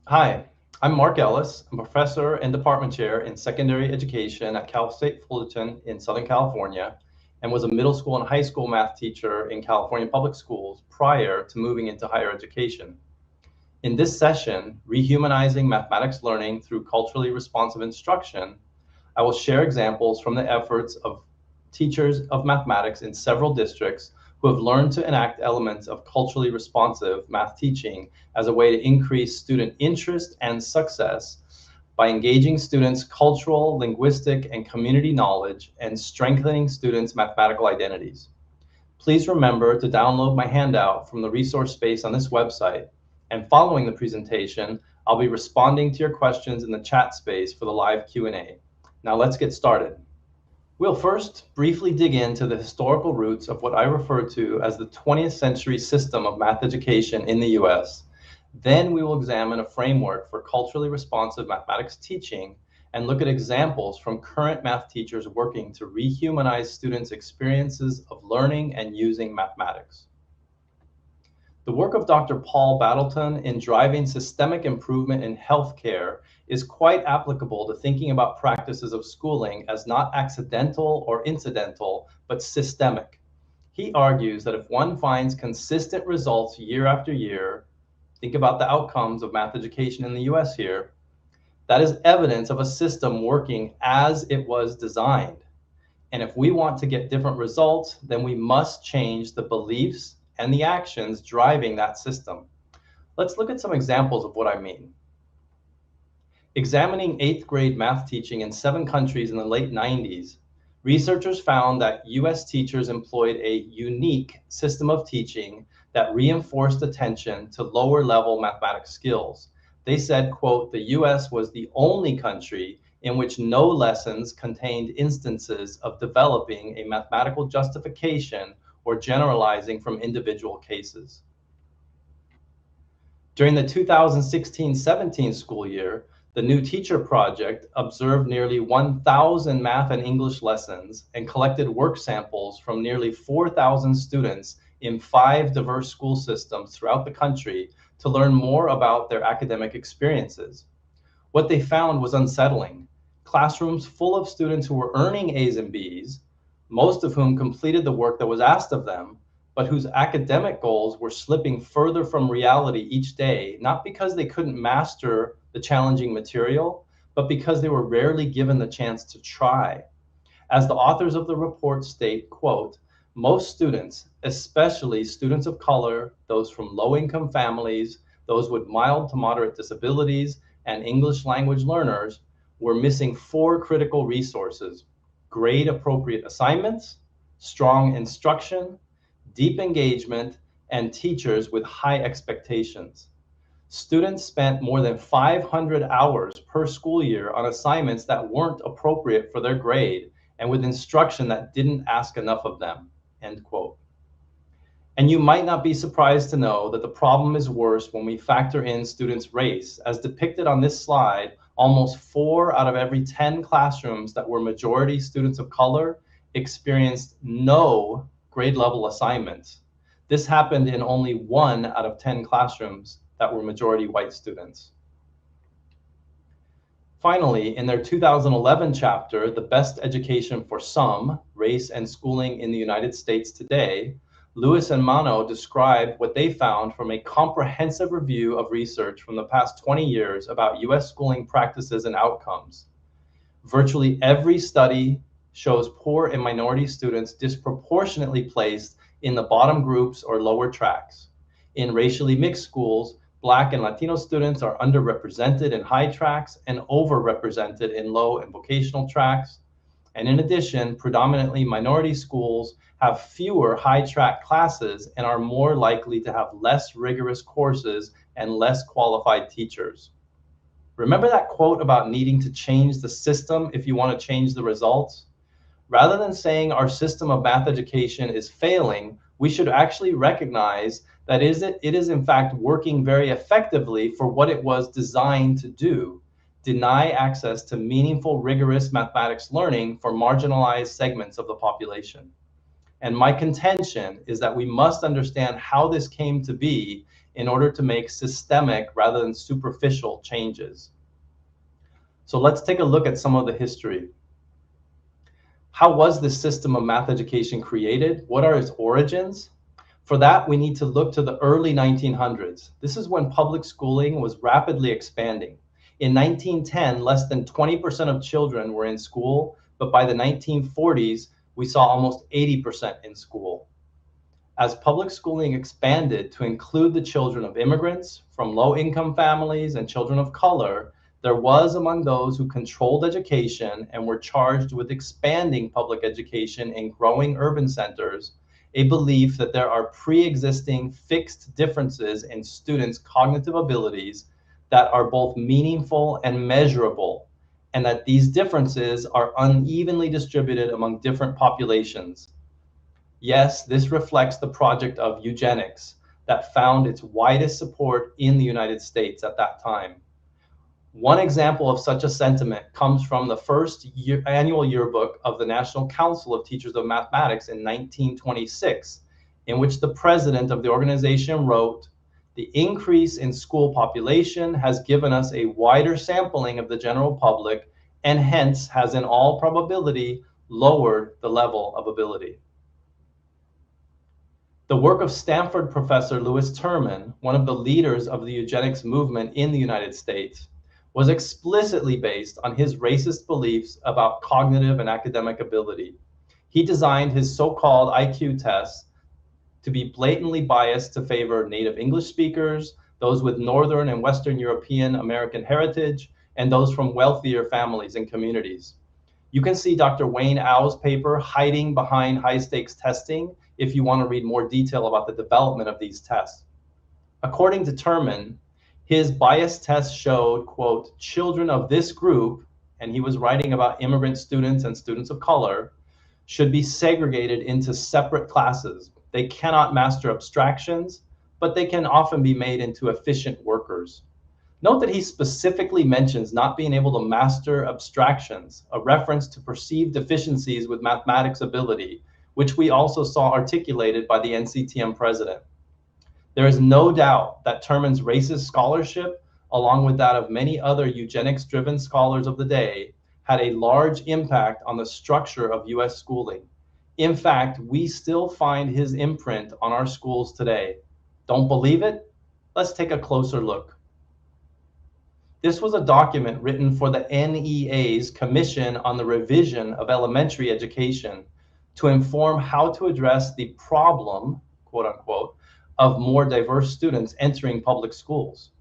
Hi, I'm Mark Ellis. I'm a professor and department chair in secondary education at Cal State Fullerton in Southern California, and was a middle school and high school math teacher in California public schools prior to moving into higher education. In this session, Rehumanizing Mathematics Learning Through Culturally Responsive Instruction, I will share examples from the efforts of teachers of mathematics in several districts who have learned to enact elements of culturally responsive math teaching as a way to increase student interest and success by engaging students' cultural, linguistic, and community knowledge and strengthening students' mathematical identities. Please remember to download my handout from the resource space on this website. And following the presentation, I'll be responding to your questions in the chat space for the live Q&A. Now let's get started. We'll first briefly dig into the historical roots of what I refer to as the 20th century system of math education in the US. Then we will examine a framework for culturally responsive mathematics teaching and look at examples from current math teachers working to rehumanize students' experiences of learning and using mathematics. The work of Dr. Paul Battleton in driving systemic improvement in healthcare is quite applicable to thinking about practices of schooling as not accidental or incidental, but systemic. He argues that if one finds consistent results year after year, think about the outcomes of math education in the US here, that is evidence of a system working as it was designed. And if we want to get different results, then we must change the beliefs and the actions driving that system. Let's look at some examples of what I mean. Examining 8th grade math teaching in 7 countries in the late 90s, researchers found that US teachers employed a unique system of teaching that reinforced attention to lower level mathematics skills. They said, quote, the US was the only country in which no lessons contained instances of developing a mathematical justification or generalizing from individual cases. During the 2016-17 school year, the New Teacher Project observed nearly 1,000 math and English lessons and collected work samples from nearly 4,000 students in 5 diverse school systems throughout the country to learn more about their academic experiences. What they found was unsettling. Classrooms full of students who were earning A's and B's, most of whom completed the work that was asked of them, but whose academic goals were slipping further from reality each day, not because they couldn't master the challenging material, but because they were rarely given the chance to try. As the authors of the report state, quote, most students, especially students of color, those from low-income families, those with mild to moderate disabilities, and English language learners, were missing 4 critical resources: grade-appropriate assignments, strong instruction, deep engagement, and teachers with high expectations. Students spent more than 500 hours per school year on assignments that weren't appropriate for their grade and with instruction that didn't ask enough of them, end quote. And you might not be surprised to know that the problem is worse when we factor in students' race. As depicted on this slide, almost 4 out of every 10 classrooms that were majority students of color experienced no grade level assignments. This happened in only 1 out of 10 classrooms that were majority white students. Finally, in their 2011 chapter, The Best Education for Some, Race and Schooling in the United States Today, Lewis and Mano described what they found from a comprehensive review of research from the past 20 years about US schooling practices and outcomes. Virtually every study shows poor and minority students disproportionately placed in the bottom groups or lower tracks. In racially mixed schools, Black and Latino students are underrepresented in high tracks and overrepresented in low and vocational tracks. And in addition, predominantly minority schools have fewer high track classes and are more likely to have less rigorous courses and less qualified teachers. Remember that quote about needing to change the system if you want to change the results? Rather than saying our system of math education is failing, we should actually recognize that it is in fact working very effectively for what it was designed to do: deny access to meaningful, rigorous mathematics learning for marginalized segments of the population. And my contention is that we must understand how this came to be in order to make systemic rather than superficial changes. So let's take a look at some of the history. How was this system of math education created? What are its origins? For that, we need to look to the early 1900s. This is when public schooling was rapidly expanding. In 1910, less than 20% of children were in school, but by the 1940s, we saw almost 80% in school. As public schooling expanded to include the children of immigrants from low-income families and children of color, there was among those who controlled education and were charged with expanding public education in growing urban centers, a belief that there are pre-existing fixed differences in students' cognitive abilities that are both meaningful and measurable, and that these differences are unevenly distributed among different populations. Yes, this reflects the project of eugenics that found its widest support in the United States at that time. One example of such a sentiment comes from the first annual yearbook of the National Council of Teachers of Mathematics in 1926, in which the president of the organization wrote, "The increase in school population has given us a wider sampling of the general public and hence has in all probability lowered the level of ability." The work of Stanford professor Lewis Terman, one of the leaders of the eugenics movement in the United States, was explicitly based on his racist beliefs about cognitive and academic ability. He designed his so-called IQ tests to be blatantly biased to favor native English speakers, those with Northern and Western European American heritage, and those from wealthier families and communities. You can see Dr. Wayne Au's paper, Hiding Behind High-Stakes Testing, if you want to read more detail about the development of these tests. According to Terman, his bias test showed, quote, "children of this group," and he was writing about immigrant students and students of color, "should be segregated into separate classes. They cannot master abstractions, but they can often be made into efficient workers." Note that he specifically mentions not being able to master abstractions, a reference to perceived deficiencies with mathematics ability, which we also saw articulated by the NCTM president. There is no doubt that Terman's racist scholarship, along with that of many other eugenics-driven scholars of the day, had a large impact on the structure of US schooling. In fact, we still find his imprint on our schools today. Don't believe it? Let's take a closer look. This was a document written for the NEA's Commission on the Revision of Elementary Education to inform how to address the problem, quote unquote, of more diverse students entering public schools.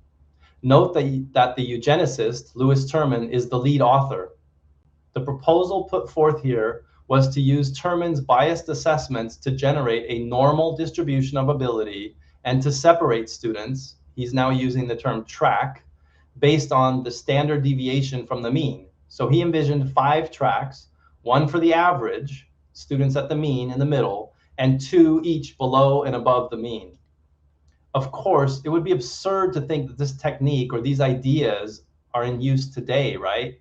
Note that the eugenicist, Lewis Terman, is the lead author. The proposal put forth here was to use Terman's biased assessments to generate a normal distribution of ability and to separate students, he's now using the term track, based on the standard deviation from the mean. So he envisioned 5 tracks, one for the average, students at the mean in the middle, and 2 each below and above the mean. Of course, it would be absurd to think that this technique or these ideas are in use today, right?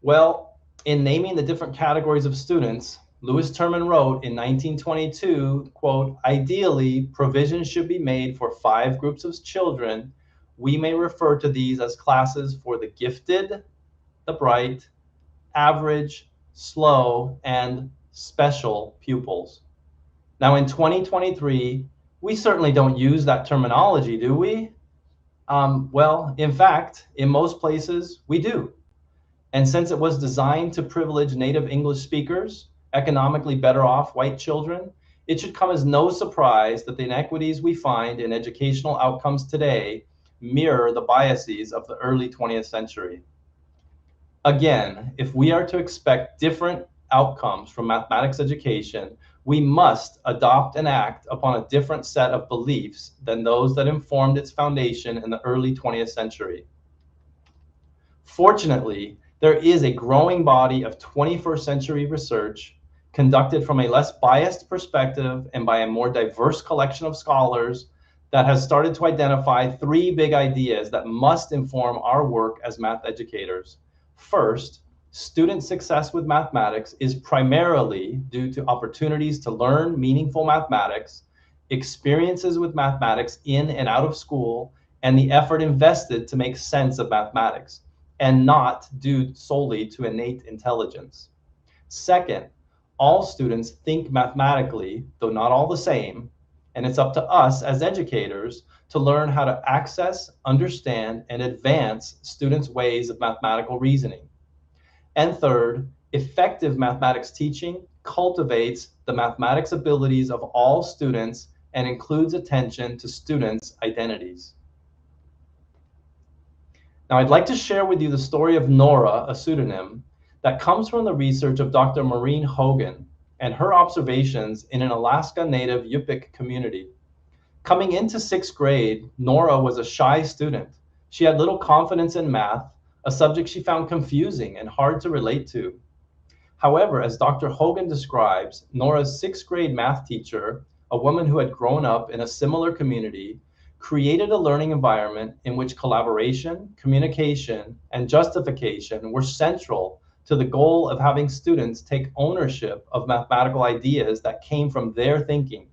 Well, in naming the different categories of students, Lewis Terman wrote in 1922, quote, "Ideally, provision should be made for 5 groups of children. We may refer to these as classes for the gifted, the bright, average, slow, and special pupils." Now in 2023, we certainly don't use that terminology, do we? Well, in fact, in most places we do. And since it was designed to privilege native English speakers, economically better off white children, it should come as no surprise that the inequities we find in educational outcomes today mirror the biases of the early 20th century. Again, if we are to expect different outcomes from mathematics education, we must adopt and act upon a different set of beliefs than those that informed its foundation in the early 20th century. Fortunately, there is a growing body of 21st century research conducted from a less biased perspective and by a more diverse collection of scholars that has started to identify 3 big ideas that must inform our work as math educators. First, Student success with mathematics is primarily due to opportunities to learn meaningful mathematics, experiences with mathematics in and out of school, and the effort invested to make sense of mathematics, and not due solely to innate intelligence. Second, all students think mathematically, though not all the same, and it's up to us as educators to learn how to access, understand, and advance students' ways of mathematical reasoning. And third, effective mathematics teaching cultivates the mathematics abilities of all students and includes attention to students' identities. Now, I'd like to share with you the story of Nora, a pseudonym, that comes from the research of Dr. Maureen Hogan and her observations in an Alaska Native Yupik community. Coming into 6th grade, Nora was a shy student. She had little confidence in math, a subject she found confusing and hard to relate to. However, as Dr. Hogan describes, Nora's 6th grade math teacher, a woman who had grown up in a similar community, created a learning environment in which collaboration, communication, and justification were central to the goal of having students take ownership of mathematical ideas that came from their thinking.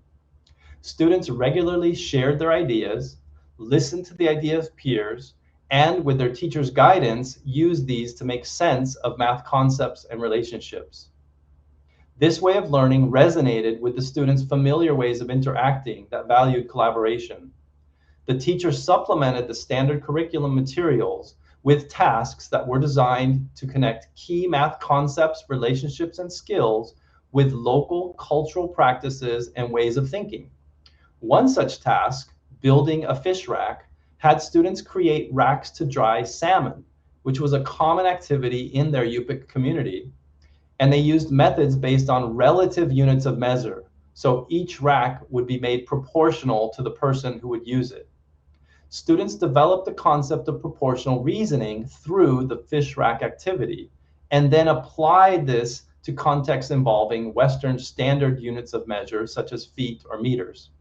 Students regularly shared their ideas, listened to the ideas of peers, and with their teacher's guidance, used these to make sense of math concepts and relationships. This way of learning resonated with the students' familiar ways of interacting that valued collaboration. The teacher supplemented the standard curriculum materials with tasks that were designed to connect key math concepts, relationships, and skills with local cultural practices and ways of thinking. One such task, building a fish rack, had students create racks to dry salmon, which was a common activity in their Yupik community. And they used methods based on relative units of measure, so each rack would be made proportional to the person who would use it. Students developed the concept of proportional reasoning through the fish rack activity, and then applied this to contexts involving Western standard units of measure, such as feet or meters.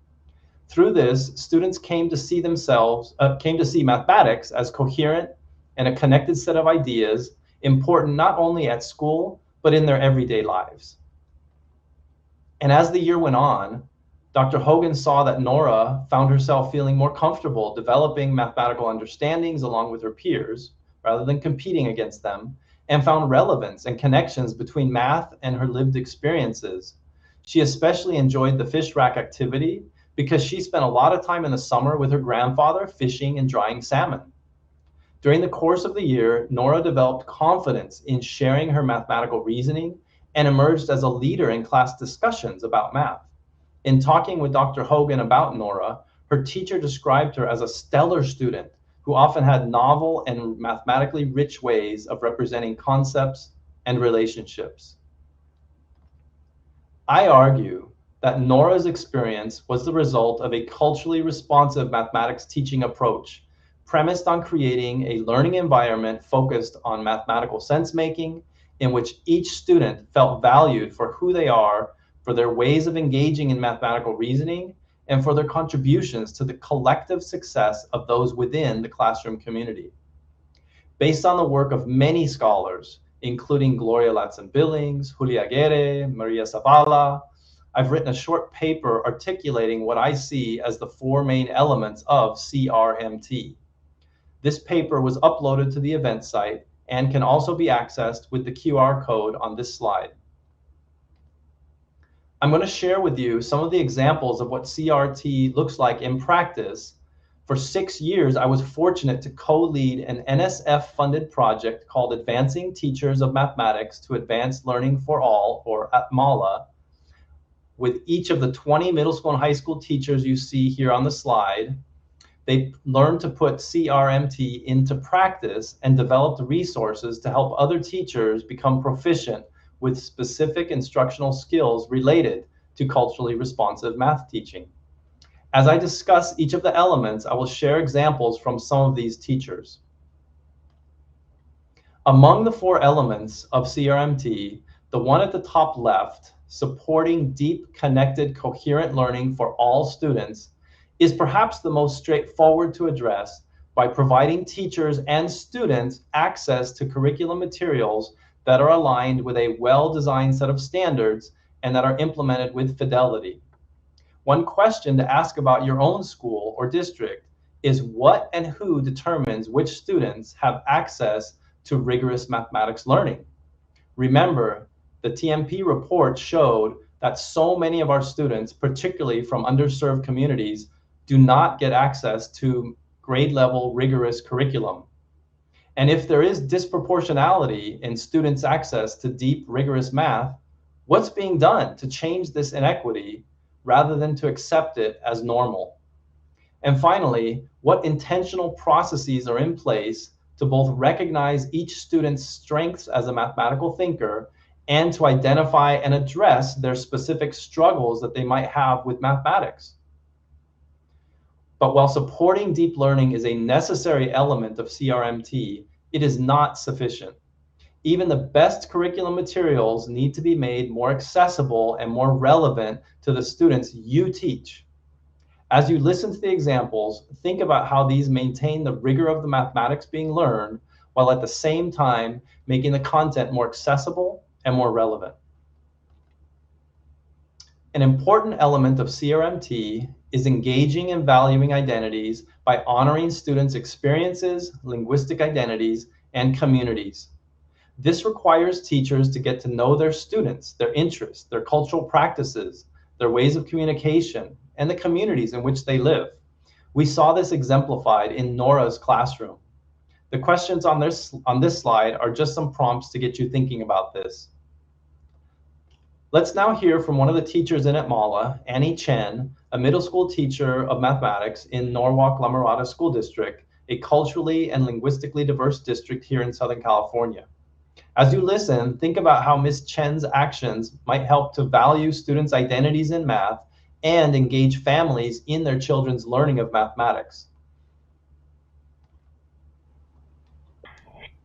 Through this, students came to see mathematics as coherent and a connected set of ideas, important not only at school, but in their everyday lives. And as the year went on, Dr. Hogan saw that Nora found herself feeling more comfortable developing mathematical understandings along with her peers, rather than competing against them, and found relevance and connections between math and her lived experiences. She especially enjoyed the fish rack activity because she spent a lot of time in the summer with her grandfather fishing and drying salmon. During the course of the year, Nora developed confidence in sharing her mathematical reasoning and emerged as a leader in class discussions about math. In talking with Dr. Hogan about Nora, her teacher described her as a stellar student who often had novel and mathematically rich ways of representing concepts and relationships. I argue that Nora's experience was the result of a culturally responsive mathematics teaching approach premised on creating a learning environment focused on mathematical sense-making, in which each student felt valued for who they are, for their ways of engaging in mathematical reasoning, and for their contributions to the collective success of those within the classroom community. Based on the work of many scholars, including Gloria Latson-Billings, Julia Aguirre, Maria Zavala, I've written a short paper articulating what I see as the 4 main elements of CRMT. This paper was uploaded to the event site and can also be accessed with the QR code on this slide. I'm going to share with you some of the examples of what CRT looks like in practice. For 6 years, I was fortunate to co-lead an NSF-funded project called Advancing Teachers of Mathematics to Advance Learning for All, or ATMALA, with each of the 20 middle school and high school teachers you see here on the slide. They learned to put CRMT into practice and developed resources to help other teachers become proficient with specific instructional skills related to culturally responsive math teaching. As I discuss each of the elements, I will share examples from some of these teachers. Among the 4 elements of CRMT, the one at the top left, supporting deep, connected, coherent learning for all students, is perhaps the most straightforward to address by providing teachers and students access to curriculum materials that are aligned with a well-designed set of standards and that are implemented with fidelity. One question to ask about your own school or district is what and who determines which students have access to rigorous mathematics learning. Remember, the TMP report showed that so many of our students, particularly from underserved communities, do not get access to grade level rigorous curriculum. And if there is disproportionality in students' access to deep, rigorous math, what's being done to change this inequity rather than to accept it as normal? And finally, what intentional processes are in place to both recognize each student's strengths as a mathematical thinker and to identify and address their specific struggles that they might have with mathematics? But while supporting deep learning is a necessary element of CRMT, it is not sufficient. Even the best curriculum materials need to be made more accessible and more relevant to the students you teach. As you listen to the examples, think about how these maintain the rigor of the mathematics being learned, while at the same time making the content more accessible and more relevant. An important element of CRMT is engaging and valuing identities by honoring students' experiences, linguistic identities, and communities. This requires teachers to get to know their students, their interests, their cultural practices, their ways of communication, and the communities in which they live. We saw this exemplified in Nora's classroom. The questions on this slide are just some prompts to get you thinking about this. Let's now hear from one of the teachers in Atmala, Annie Chen, a middle school teacher of mathematics in Norwalk-La Mirada School District, a culturally and linguistically diverse district here in Southern California. As you listen, think about how Ms. Chen's actions might help to value students' identities in math and engage families in their children's learning of mathematics.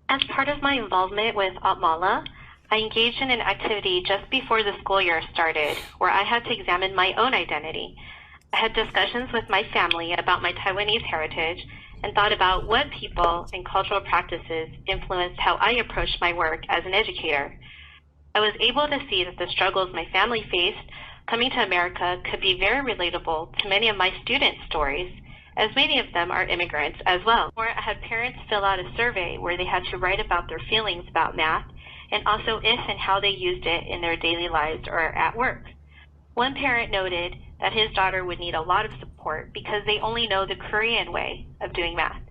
As part of my involvement with Atmala, I engaged in an activity just before the school year started where I had to examine my own identity. I had discussions with my family about my Taiwanese heritage and thought about what people and cultural practices influenced how I approached my work as an educator. I was able to see that the struggles my family faced coming to America could be very relatable to many of my students' stories, as many of them are immigrants as well. Or I had parents fill out a survey where they had to write about their feelings about math and also if and how they used it in their daily lives or at work. One parent noted that his daughter would need a lot of support because they only know the Korean way of doing math.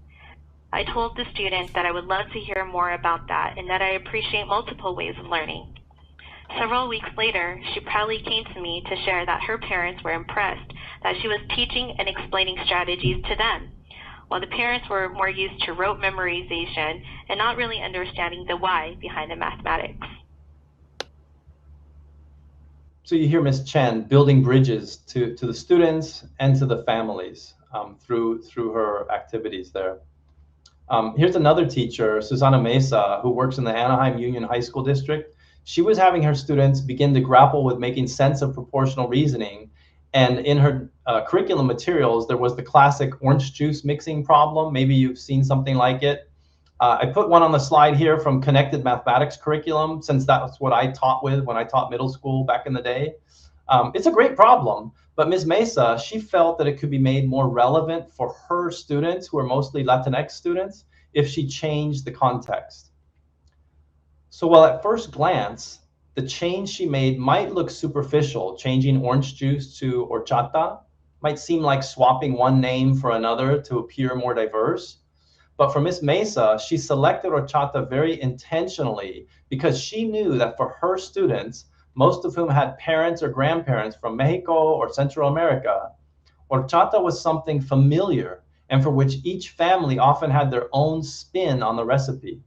I told the student that I would love to hear more about that and that I appreciate multiple ways of learning. Several weeks later, she proudly came to me to share that her parents were impressed that she was teaching and explaining strategies to them, while the parents were more used to rote memorization and not really understanding the why behind the mathematics. So you hear Ms. Chen building bridges to the students and to the families through her activities there. Here's another teacher, Susana Mesa, who works in the Anaheim Union High School District. She was having her students begin to grapple with making sense of proportional reasoning. And in her curriculum materials, there was the classic orange juice mixing problem. Maybe you've seen something like it. I put one on the slide here from Connected Mathematics Curriculum, since that's what I taught with when I taught middle school back in the day. It's a great problem, but Ms. Mesa, she felt that it could be made more relevant for her students, who are mostly Latinx students, if she changed the context. So while at first glance, the change she made might look superficial, changing orange juice to horchata, might seem like swapping one name for another to appear more diverse. But for Ms. Mesa, she selected horchata very intentionally because she knew that for her students, most of whom had parents or grandparents from Mexico or Central America, horchata was something familiar and for which each family often had their own spin on the recipe.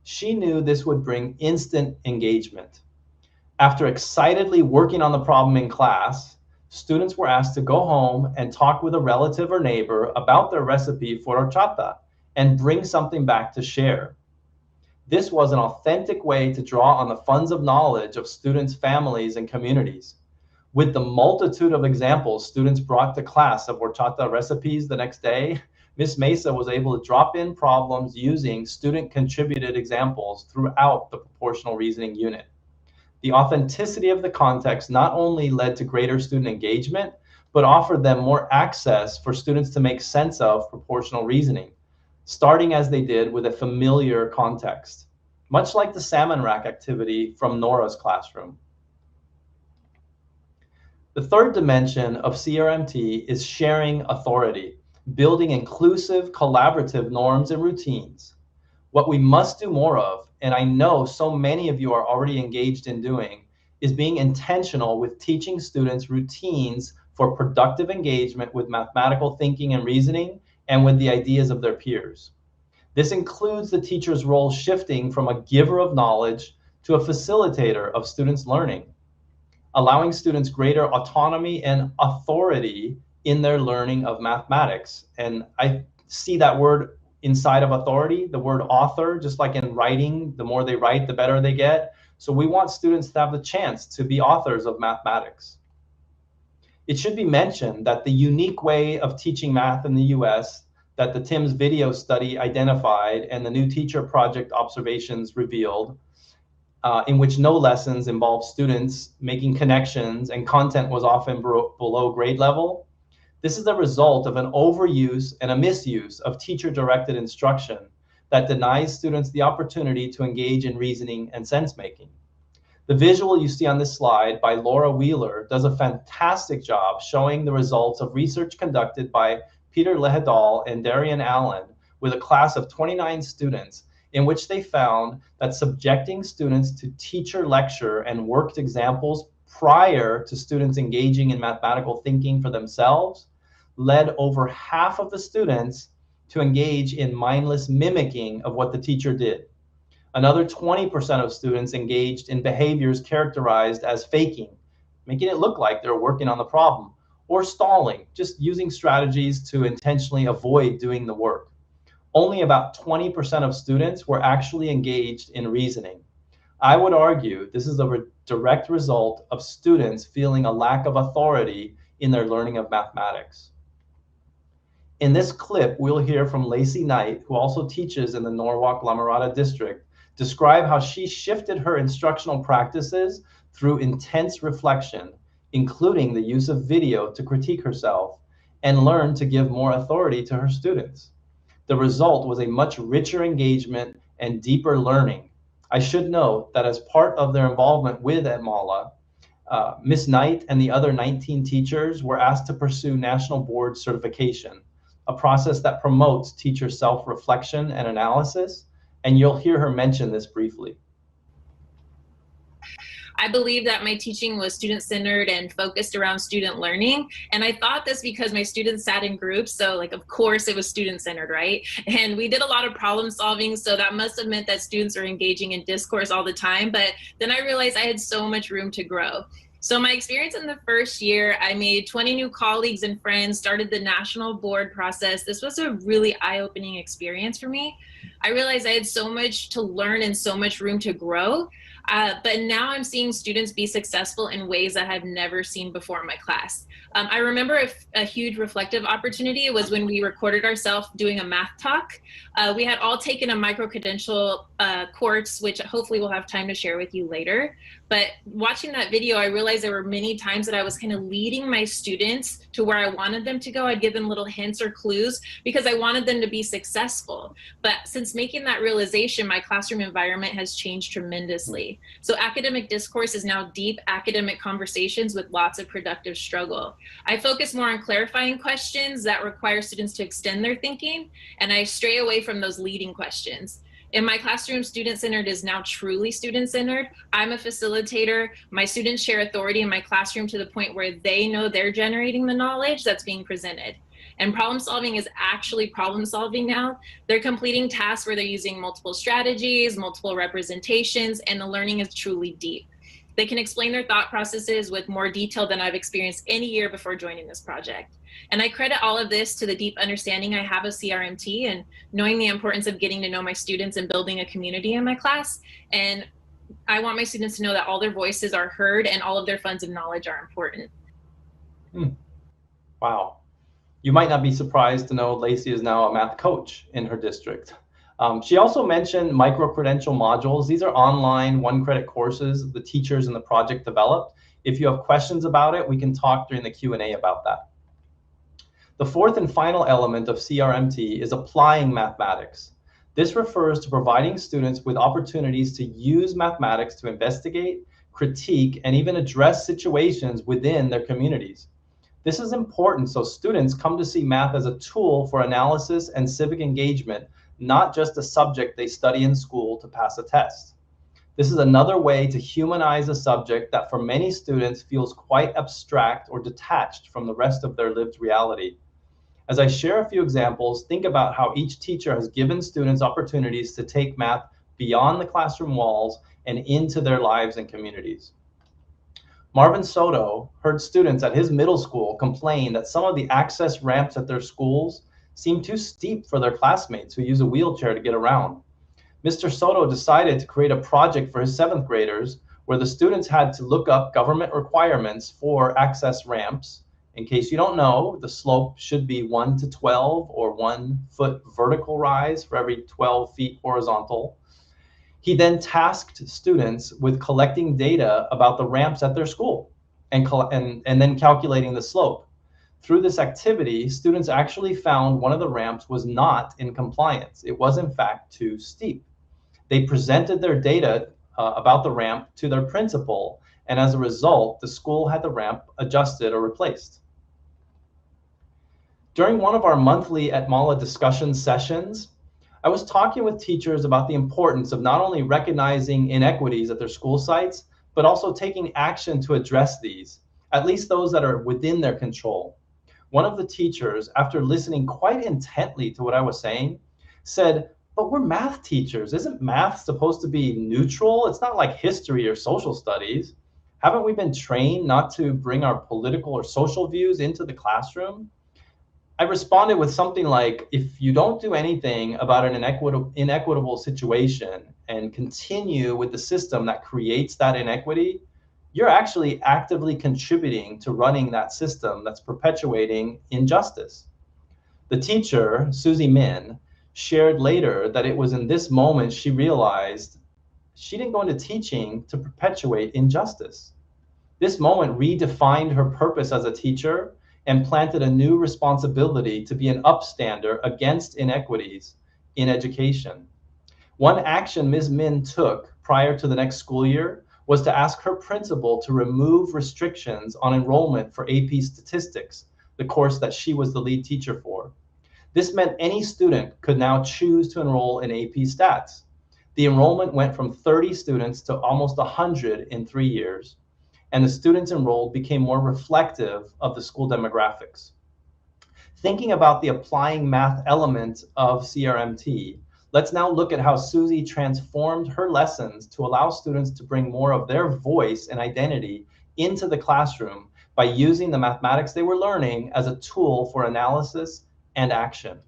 She knew this would bring instant engagement. After excitedly working on the problem in class, students were asked to go home and talk with a relative or neighbor about their recipe for horchata and bring something back to share. This was an authentic way to draw on the funds of knowledge of students' families and communities. With the multitude of examples students brought to class of horchata recipes the next day, Ms. Mesa was able to drop in problems using student-contributed examples throughout the proportional reasoning unit. The authenticity of the context not only led to greater student engagement, but offered them more access for students to make sense of proportional reasoning, starting as they did with a familiar context, much like the salmon rack activity from Nora's classroom. The third dimension of CRMT is sharing authority, building inclusive, collaborative norms and routines. What we must do more of, and I know so many of you are already engaged in doing, is being intentional with teaching students routines for productive engagement with mathematical thinking and reasoning and with the ideas of their peers. This includes the teacher's role shifting from a giver of knowledge to a facilitator of students' learning, allowing students greater autonomy and authority in their learning of mathematics. And I see that word inside of authority, the word author, just like in writing, the more they write, the better they get. So we want students to have the chance to be authors of mathematics. It should be mentioned that the unique way of teaching math in the US that the TIMSS video study identified and the new teacher project observations revealed, in which no lessons involved students making connections and content was often below grade level. This is the result of an overuse and a misuse of teacher-directed instruction that denies students the opportunity to engage in reasoning and sense-making. The visual you see on this slide by Laura Wheeler does a fantastic job showing the results of research conducted by Peter Lehedal and Darian Allen with a class of 29 students, in which they found that subjecting students to teacher lecture and worked examples prior to students engaging in mathematical thinking for themselves led over half of the students to engage in mindless mimicking of what the teacher did. Another 20% of students engaged in behaviors characterized as faking, making it look like they're working on the problem, or stalling, just using strategies to intentionally avoid doing the work. Only about 20% of students were actually engaged in reasoning. I would argue this is a direct result of students feeling a lack of authority in their learning of mathematics. In this clip, we'll hear from Lacey Knight, who also teaches in the Norwalk-La Mirada district, describe how she shifted her instructional practices through intense reflection, including the use of video to critique herself, and learned to give more authority to her students. The result was a much richer engagement and deeper learning. I should note that as part of their involvement with ETMALA, Ms. Knight and the other 19 teachers were asked to pursue National Board certification, a process that promotes teacher self-reflection and analysis, and you'll hear her mention this briefly. I believe that my teaching was student-centered and focused around student learning. And I thought this because my students sat in groups. So like, of course it was student-centered, right? And we did a lot of problem solving. So that must have meant that students are engaging in discourse all the time. But then I realized I had so much room to grow. So my experience in the first year, I made 20 new colleagues and friends, started the national board process. This was a really eye-opening experience for me. I realized I had so much to learn and so much room to grow. But now I'm seeing students be successful in ways that I've never seen before in my class. I remember a huge reflective opportunity was when we recorded ourselves doing a math talk. We had all taken a micro-credential course, which hopefully we'll have time to share with you later. But watching that video, I realized there were many times that I was kind of leading my students to where I wanted them to go. I'd give them little hints or clues because I wanted them to be successful. But since making that realization, my classroom environment has changed tremendously. So academic discourse is now deep academic conversations with lots of productive struggle. I focus more on clarifying questions that require students to extend their thinking, and I stray away from those leading questions. In my classroom, student-centered is now truly student-centered. I'm a facilitator. My students share authority in my classroom to the point where they know they're generating the knowledge that's being presented. And problem solving is actually problem solving now. They're completing tasks where they're using multiple strategies, multiple representations, and the learning is truly deep. They can explain their thought processes with more detail than I've experienced any year before joining this project. And I credit all of this to the deep understanding I have of CRMT and knowing the importance of getting to know my students and building a community in my class. And I want my students to know that all their voices are heard and all of their funds of knowledge are important. Wow. You might not be surprised to know Lacey is now a math coach in her district. She also mentioned micro-credential modules. These are online one-credit courses the teachers in the project developed. If you have questions about it, we can talk during the Q&A about that. The fourth and final element of CRMT is applying mathematics. This refers to providing students with opportunities to use mathematics to investigate, critique, and even address situations within their communities. This is important so students come to see math as a tool for analysis and civic engagement, not just a subject they study in school to pass a test. This is another way to humanize a subject that for many students feels quite abstract or detached from the rest of their lived reality. As I share a few examples, think about how each teacher has given students opportunities to take math beyond the classroom walls and into their lives and communities. Marvin Soto heard students at his middle school complain that some of the access ramps at their schools seem too steep for their classmates who use a wheelchair to get around. Mr. Soto decided to create a project for his 7th graders where the students had to look up government requirements for access ramps. In case you don't know, the slope should be 1 to 12 or 1 foot vertical rise for every 12 feet horizontal. He then tasked students with collecting data about the ramps at their school and then calculating the slope. Through this activity, students actually found one of the ramps was not in compliance. It was in fact too steep. They presented their data about the ramp to their principal, and as a result, the school had the ramp adjusted or replaced. During one of our monthly at Mala discussion sessions, I was talking with teachers about the importance of not only recognizing inequities at their school sites, but also taking action to address these, at least those that are within their control. One of the teachers, after listening quite intently to what I was saying, said, "But we're math teachers. Isn't math supposed to be neutral? It's not like history or social studies. Haven't we been trained not to bring our political or social views into the classroom?" I responded with something like, if you don't do anything about an inequitable situation and continue with the system that creates that inequity, you're actually actively contributing to running that system that's perpetuating injustice. The teacher, Susie Min, shared later that it was in this moment she realized she didn't go into teaching to perpetuate injustice. This moment redefined her purpose as a teacher and planted a new responsibility to be an upstander against inequities in education. One action Ms. Min took prior to the next school year was to ask her principal to remove restrictions on enrollment for AP Statistics, the course that she was the lead teacher for. This meant any student could now choose to enroll in AP Stats. The enrollment went from 30 students to almost 100 in 3 years, and the students enrolled became more reflective of the school demographics. Thinking about the applying math element of CRMT, let's now look at how Susie transformed her lessons to allow students to bring more of their voice and identity into the classroom by using the mathematics they were learning as a tool for analysis and action.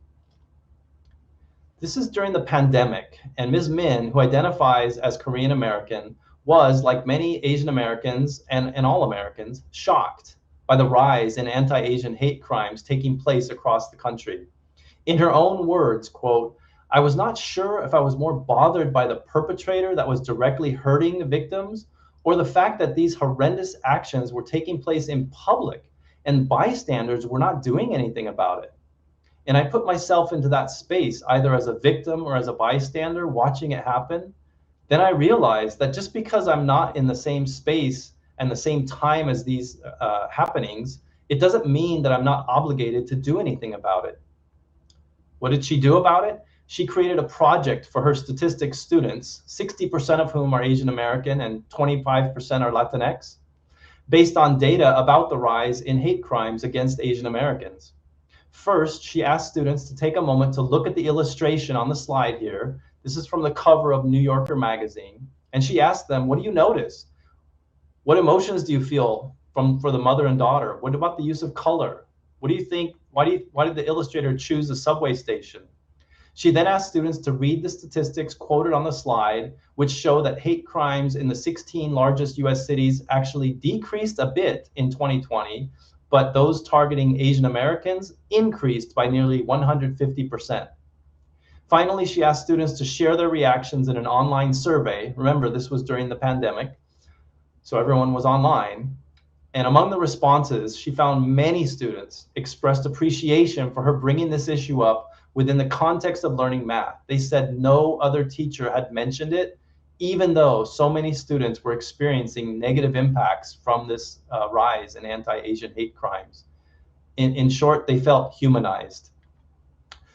This is during the pandemic, and Ms. Min, who identifies as Korean American, was, like many Asian Americans and all Americans, shocked by the rise in anti-Asian hate crimes taking place across the country. In her own words, quote, "I was not sure if I was more bothered by the perpetrator that was directly hurting the victims or the fact that these horrendous actions were taking place in public and bystanders were not doing anything about it. And I put myself into that space, either as a victim or as a bystander watching it happen. Then I realized that just because I'm not in the same space and the same time as these happenings, it doesn't mean that I'm not obligated to do anything about it." What did she do about it? She created a project for her statistics students, 60% of whom are Asian American and 25% are Latinx, based on data about the rise in hate crimes against Asian Americans. First, she asked students to take a moment to look at the illustration on the slide here. This is from the cover of New Yorker magazine. And she asked them, what do you notice? What emotions do you feel for the mother and daughter? What about the use of color? What do you think? Why did the illustrator choose the subway station? She then asked students to read the statistics quoted on the slide, which show that hate crimes in the 16 largest US cities actually decreased a bit in 2020, but those targeting Asian Americans increased by nearly 150%. Finally, she asked students to share their reactions in an online survey. Remember, this was during the pandemic, so everyone was online. And among the responses, she found many students expressed appreciation for her bringing this issue up within the context of learning math. They said no other teacher had mentioned it, even though so many students were experiencing negative impacts from this rise in anti-Asian hate crimes. In short, they felt humanized.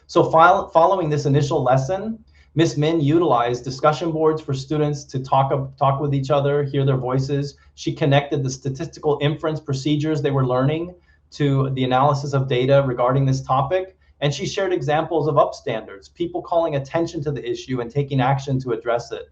So following this initial lesson, Ms. Min utilized discussion boards for students to talk with each other, hear their voices. She connected the statistical inference procedures they were learning to the analysis of data regarding this topic. And she shared examples of upstanders, people calling attention to the issue and taking action to address it.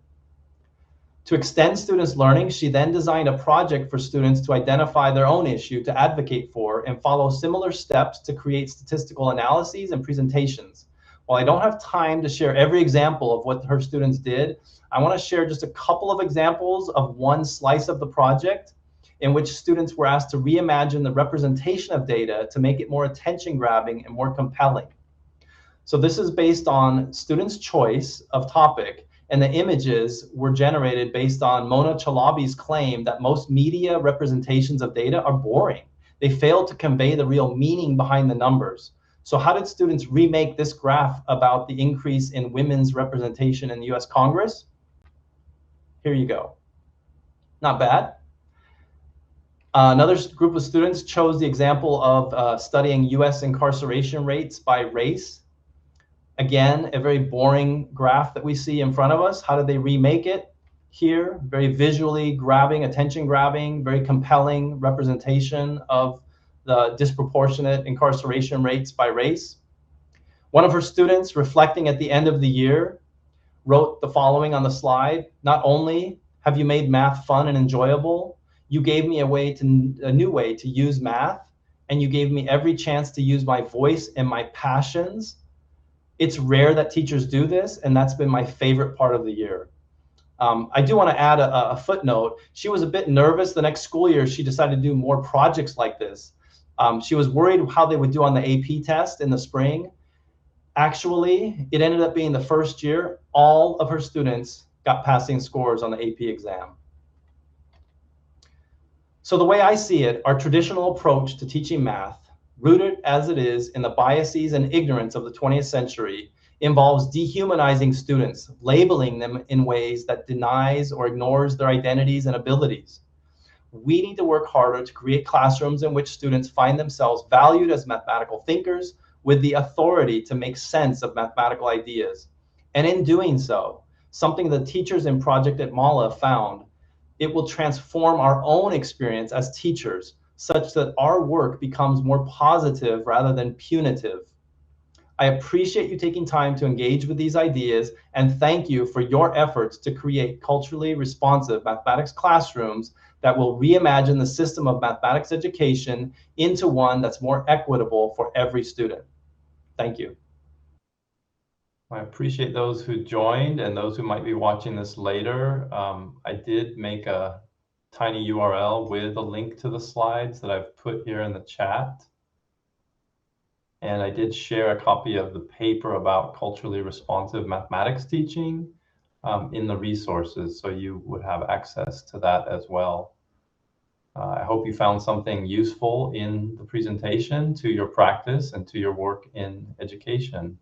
To extend students' learning, she then designed a project for students to identify their own issue to advocate for and follow similar steps to create statistical analyses and presentations. While I don't have time to share every example of what her students did, I want to share just a couple of examples of one slice of the project in which students were asked to reimagine the representation of data to make it more attention-grabbing and more compelling. So this is based on students' choice of topic, and the images were generated based on Mona Chalabi's claim that most media representations of data are boring. They fail to convey the real meaning behind the numbers. So how did students remake this graph about the increase in women's representation in the US Congress? Here you go. Not bad. Another group of students chose the example of studying US incarceration rates by race. Again, a very boring graph that we see in front of us. How did they remake it? Here, very visually grabbing, attention grabbing, very compelling representation of the disproportionate incarceration rates by race. One of her students, reflecting at the end of the year, wrote the following on the slide: not only have you made math fun and enjoyable, you gave me a new way to use math, and you gave me every chance to use my voice and my passions. It's rare that teachers do this, and that's been my favorite part of the year. I do want to add a footnote. She was a bit nervous the next school year. She decided to do more projects like this. She was worried how they would do on the AP test in the spring. Actually, it ended up being the first year all of her students got passing scores on the AP exam. So the way I see it, our traditional approach to teaching math, rooted as it is in the biases and ignorance of the 20th century, involves dehumanizing students, labeling them in ways that denies or ignores their identities and abilities. We need to work harder to create classrooms in which students find themselves valued as mathematical thinkers with the authority to make sense of mathematical ideas. And in doing so, something the teachers in Project at Mala found, it will transform our own experience as teachers such that our work becomes more positive rather than punitive. I appreciate you taking time to engage with these ideas, and thank you for your efforts to create culturally responsive mathematics classrooms that will reimagine the system of mathematics education into one that's more equitable for every student. Thank you. I appreciate those who joined and those who might be watching this later. I did make a tiny URL with a link to the slides that I've put here in the chat. And I did share a copy of the paper about culturally responsive mathematics teaching in the resources, so you would have access to that as well. I hope you found something useful in the presentation to your practice and to your work in education.